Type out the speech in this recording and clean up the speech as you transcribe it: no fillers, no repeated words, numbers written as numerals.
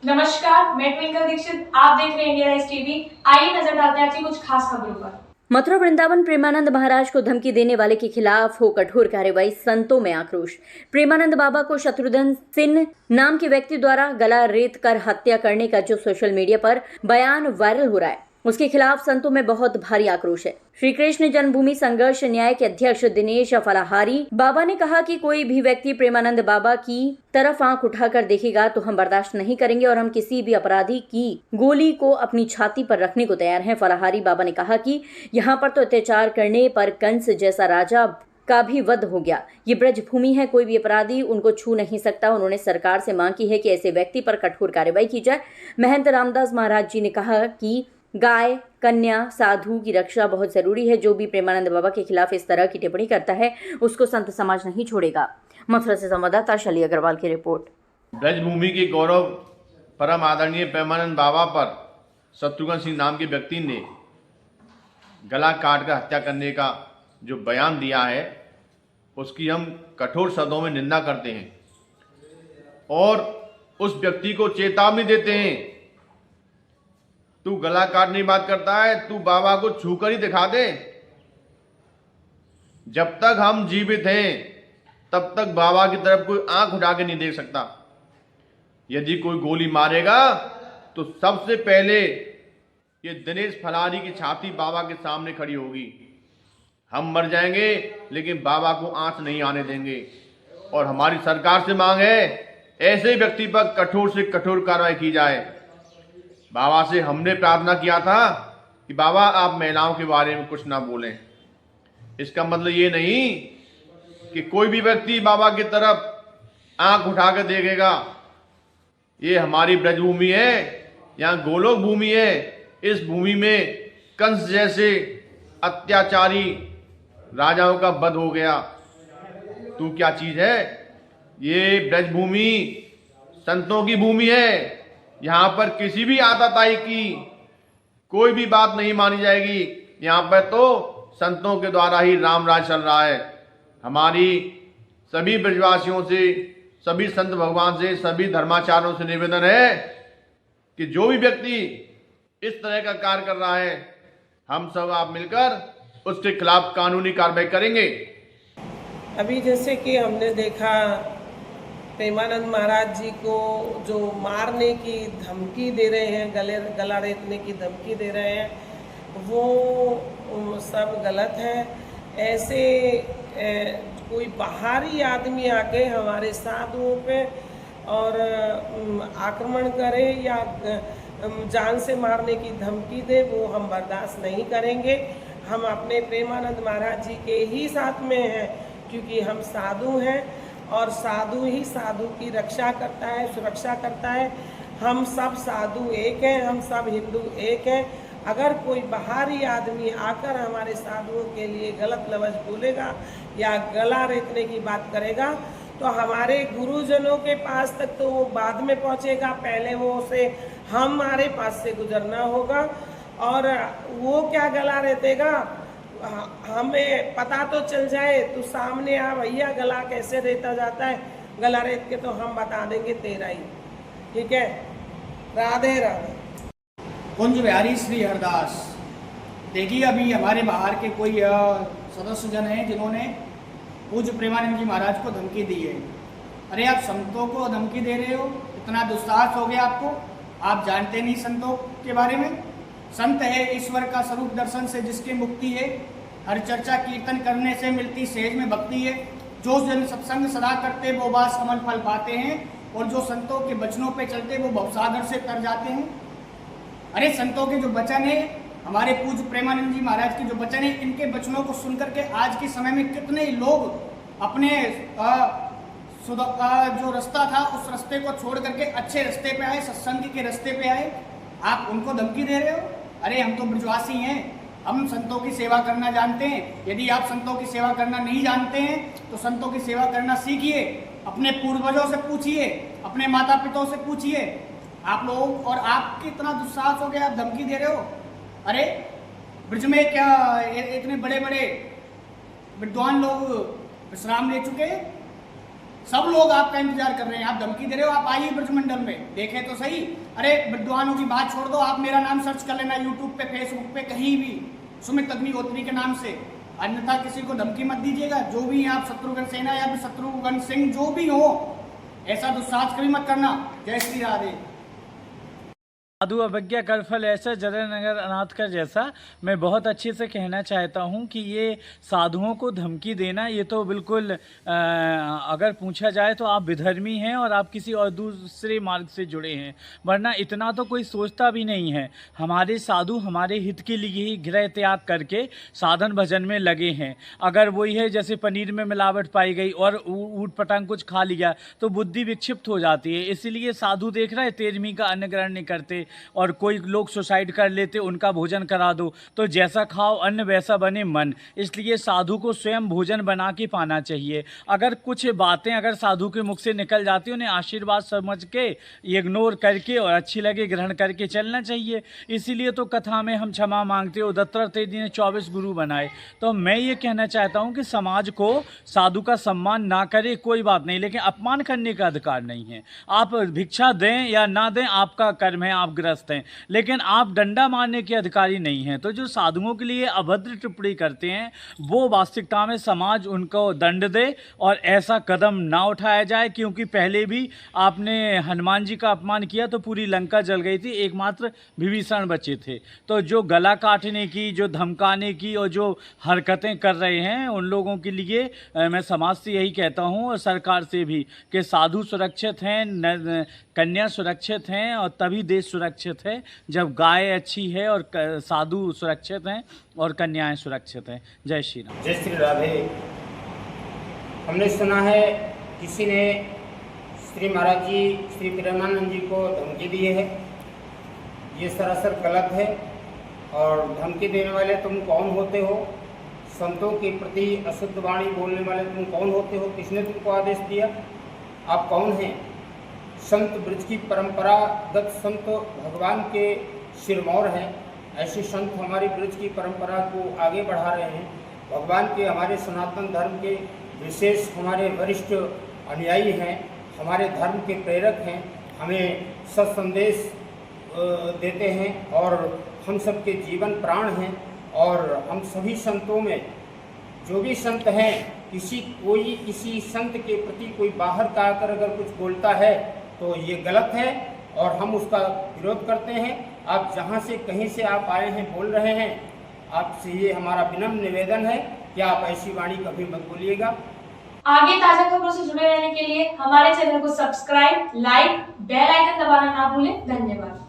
नमस्कार, मैं ट्विंकल दीक्षित। आप देख रहे हैं इंडिया राइज टीवी। आइए नजर डालते हैं आज की कुछ खास खबरों पर। मथुरा वृंदावन प्रेमानंद महाराज को धमकी देने वाले के खिलाफ हो कठोर कार्रवाई, संतों में आक्रोश। प्रेमानंद बाबा को शत्रुघ्न सिन्हा नाम के व्यक्ति द्वारा गला रेत कर हत्या करने का जो सोशल मीडिया पर बयान वायरल हो रहा है, उसके खिलाफ संतों में बहुत भारी आक्रोश है। श्री कृष्ण जन्मभूमि संघर्ष न्याय के अध्यक्ष दिनेश फलाहारी बाबा ने कहा कि कोई भी व्यक्ति प्रेमानंद बाबा की तरफ आंख उठाकर देखेगा तो हम बर्दाश्त नहीं करेंगे और हम किसी भी अपराधी की गोली को अपनी छाती पर रखने को तैयार हैं। फलाहारी बाबा ने कहा कि यहाँ पर तो अत्याचार करने पर कंस जैसा राजा का भी वध हो गया। ये ब्रज भूमि है, कोई भी अपराधी उनको छू नहीं सकता। उन्होंने सरकार से मांग की है कि ऐसे व्यक्ति पर कठोर कार्रवाई की जाए। महंत रामदास महाराज जी ने कहा कि गाय, कन्या, साधु की रक्षा बहुत जरूरी है। जो भी प्रेमानंद बाबा के खिलाफ इस तरह की टिप्पणी करता है उसको संत समाज नहीं छोड़ेगा। मथुरा से संवाददाता शली अग्रवाल की रिपोर्ट। ब्रजभूमि के गौरव परम आदरणीय प्रेमानंद बाबा पर शत्रुघ्न सिंह नाम के व्यक्ति ने गला काट कर हत्या करने का जो बयान दिया है उसकी हम कठोर शब्दों में निंदा करते हैं और उस व्यक्ति को चेतावनी देते हैं, तू गला काटने की बात करता है, तू बाबा को छूकर ही दिखा दे। जब तक हम जीवित हैं तब तक बाबा की तरफ कोई आंख उठा के नहीं देख सकता। यदि कोई गोली मारेगा तो सबसे पहले ये दिनेश फलाहारी की छाती बाबा के सामने खड़ी होगी। हम मर जाएंगे लेकिन बाबा को आंच नहीं आने देंगे और हमारी सरकार से मांग है ऐसे व्यक्ति पर कठोर से कठोर कार्रवाई की जाए। बाबा से हमने प्रार्थना किया था कि बाबा आप महिलाओं के बारे में कुछ ना बोलें। इसका मतलब ये नहीं कि कोई भी व्यक्ति बाबा की तरफ आंख उठाकर देखेगा। ये हमारी ब्रजभूमि है, यहाँ गोलोक भूमि है। इस भूमि में कंस जैसे अत्याचारी राजाओं का वध हो गया। तू क्या चीज है? ये ब्रजभूमि संतों की भूमि है। यहाँ पर किसी भी आताताई की कोई भी बात नहीं मानी जाएगी। यहाँ पर तो संतों के द्वारा ही राम राज चल रहा है। हमारी सभी ब्रजवासियों से, सभी संत भगवान से, सभी धर्माचार्यों से निवेदन है कि जो भी व्यक्ति इस तरह का कार्य कर रहा है, हम सब आप मिलकर उसके खिलाफ कानूनी कार्रवाई करेंगे। अभी जैसे कि हमने देखा प्रेमानंद महाराज जी को जो मारने की धमकी दे रहे हैं, गला रेतने की धमकी दे रहे हैं, वो सब गलत है। ऐसे कोई बाहरी आदमी आके हमारे साधुओं पे और आक्रमण करे या जान से मारने की धमकी दे, वो हम बर्दाश्त नहीं करेंगे। हम अपने प्रेमानंद महाराज जी के ही साथ में हैं, क्योंकि हम साधु हैं और साधु ही साधु की रक्षा करता है, सुरक्षा करता है। हम सब साधु एक हैं, हम सब हिंदू एक हैं। अगर कोई बाहरी आदमी आकर हमारे साधुओं के लिए गलत लफ्ज़ बोलेगा या गला रेतने की बात करेगा तो हमारे गुरुजनों के पास तक तो वो बाद में पहुंचेगा। पहले वो उसे हमारे पास से गुजरना होगा और वो क्या गला रेतेगा हमें पता तो चल जाए तो सामने आ भैया गला कैसे रेता जाता है, गला रेत के तो हम बता देंगे तेरा ही। ठीक है, राधे राधे। कुंज बिहारी श्री हरदास। देखिए अभी हमारे बाहर के कोई सदस्य जन हैं जिन्होंने पूज्य प्रेमानंद जी महाराज को धमकी दी है। अरे आप संतों को धमकी दे रहे हो, इतना दुस्साहस हो गया आपको? आप जानते नहीं संतों के बारे में? संत है ईश्वर का स्वरूप दर्शन से जिसकी मुक्ति है। हर चर्चा कीर्तन करने से मिलती सेज में भक्ति है। जो जन सत्संग सदा करते वो बास अमल फल पाते हैं और जो संतों के वचनों पे चलते वो भवसागर से तर जाते हैं। अरे संतों के जो वचन है, हमारे पूज्य प्रेमानंद जी महाराज के जो वचन है, इनके वचनों को सुनकर के आज के समय में कितने लोग अपने जो रास्ता था उस रास्ते को छोड़ करके अच्छे रास्ते पे आए, सत्संग के रास्ते पे आए। आप उनको धमकी दे रहे हो? अरे हम तो ब्रजवासी हैं, हम संतों की सेवा करना जानते हैं। यदि आप संतों की सेवा करना नहीं जानते हैं तो संतों की सेवा करना सीखिए। अपने पूर्वजों से पूछिए, अपने माता पिताओं से पूछिए। आप लोग और आपके इतना दुस्साहस हो गया, आप धमकी दे रहे हो? अरे ब्रज में क्या इतने बड़े बड़े विद्वान लोग विश्राम ले चुके हैं? सब लोग आपका इंतजार कर रहे हैं। आप धमकी दे रहे हो, आप आइए ब्रजमंडल में, देखें तो सही। अरे विद्वानों की बात छोड़ दो, आप मेरा नाम सर्च कर लेना यूट्यूब पे, फेसबुक पे, कहीं भी सुमित अग्निहोत्री के नाम से। अन्यथा किसी को धमकी मत दीजिएगा। जो भी आप शत्रुघ्न सिन्हा या फिर शत्रुघ्न सिंह जो भी हो, ऐसा दुस्साहस कभी मत करना। जय श्री राधे। साधु अवज्ञा कर फल ऐसा, जरा नगर अनाथ कर जैसा। मैं बहुत अच्छे से कहना चाहता हूं कि ये साधुओं को धमकी देना, ये तो बिल्कुल अगर पूछा जाए तो आप विधर्मी हैं और आप किसी और दूसरे मार्ग से जुड़े हैं, वरना इतना तो कोई सोचता भी नहीं है। हमारे साधु हमारे हित के लिए ही गृह त्याग करके साधन भजन में लगे हैं। अगर वही है जैसे पनीर में मिलावट पाई गई और ऊट पटांग कुछ खा लिया तो बुद्धि विक्षिप्त हो जाती है। इसीलिए साधु देख रहा है 13वीं का अन्न ग्रहण नहीं करते, और कोई लोग सुसाइड कर लेते, उनका भोजन करा दो। तो जैसा खाओ अन्न वैसा बने मन। इसलिए साधु को स्वयं भोजन बना के पाना चाहिए। अगर कुछ बातें अगर साधु के मुख से निकल जाती, उन्हें आशीर्वाद समझ के इग्नोर करके और अच्छी लगे ग्रहण करके चलना चाहिए। इसीलिए तो कथा में हम क्षमा मांगते हो, दत्तात्रेय ने 24 गुरु बनाए। तो मैं ये कहना चाहता हूँ कि समाज को साधु का सम्मान ना करे कोई बात नहीं, लेकिन अपमान करने का अधिकार नहीं है। आप भिक्षा दें या ना दें आपका कर्म है, आप ग्रस्त हैं, लेकिन आप डंडा मारने के अधिकारी नहीं हैं। तो जो साधुओं के लिए अभद्र टिप्पणी करते हैं वो वास्तविकता में समाज उनको दंड दे और ऐसा कदम ना उठाया जाए, क्योंकि पहले भी आपने हनुमान जी का अपमान किया तो पूरी लंका जल गई थी, एकमात्र विभीषण बचे थे। तो जो गला काटने की, जो धमकाने की और जो हरकतें कर रहे हैं उन लोगों के लिए मैं समाज से यही कहता हूँ और सरकार से भी कि साधु सुरक्षित हैं, कन्या सुरक्षित हैं और तभी देश सुरक्षित है जब गाय अच्छी है और साधु सुरक्षित हैं और कन्याएं सुरक्षित हैं। जय श्री राम। जय श्री राधे। हमने सुना है किसी ने श्री महाराज जी श्री प्रेमानंद जी को धमकी दी है। ये सरासर गलत है। और धमकी देने वाले तुम कौन होते हो? संतों के प्रति अशुद्ध वाणी बोलने वाले तुम कौन होते हो? किसने तुमको आदेश दिया? आप कौन हैं? संत ब्रज की परंपरागत संत भगवान के सिरमौर हैं। ऐसे संत हमारे ब्रज की परंपरा को आगे बढ़ा रहे हैं। भगवान के, हमारे सनातन धर्म के विशेष हमारे वरिष्ठ अनुयायी हैं, हमारे धर्म के प्रेरक हैं, हमें सत्संदेश देते हैं और हम सबके जीवन प्राण हैं। और हम सभी संतों में जो भी संत हैं, किसी संत के प्रति कोई बाहर का आकर अगर कुछ बोलता है तो ये गलत है और हम उसका विरोध करते हैं। आप जहाँ से कहीं से आप आए हैं, बोल रहे हैं, आपसे ये हमारा विनम्र निवेदन है कि आप ऐसी वाणी कभी मत बोलिएगा। आगे ताजा खबरों से जुड़े रहने के लिए हमारे चैनल को सब्सक्राइब, लाइक, बेल आइकन दबाना ना भूलें। धन्यवाद।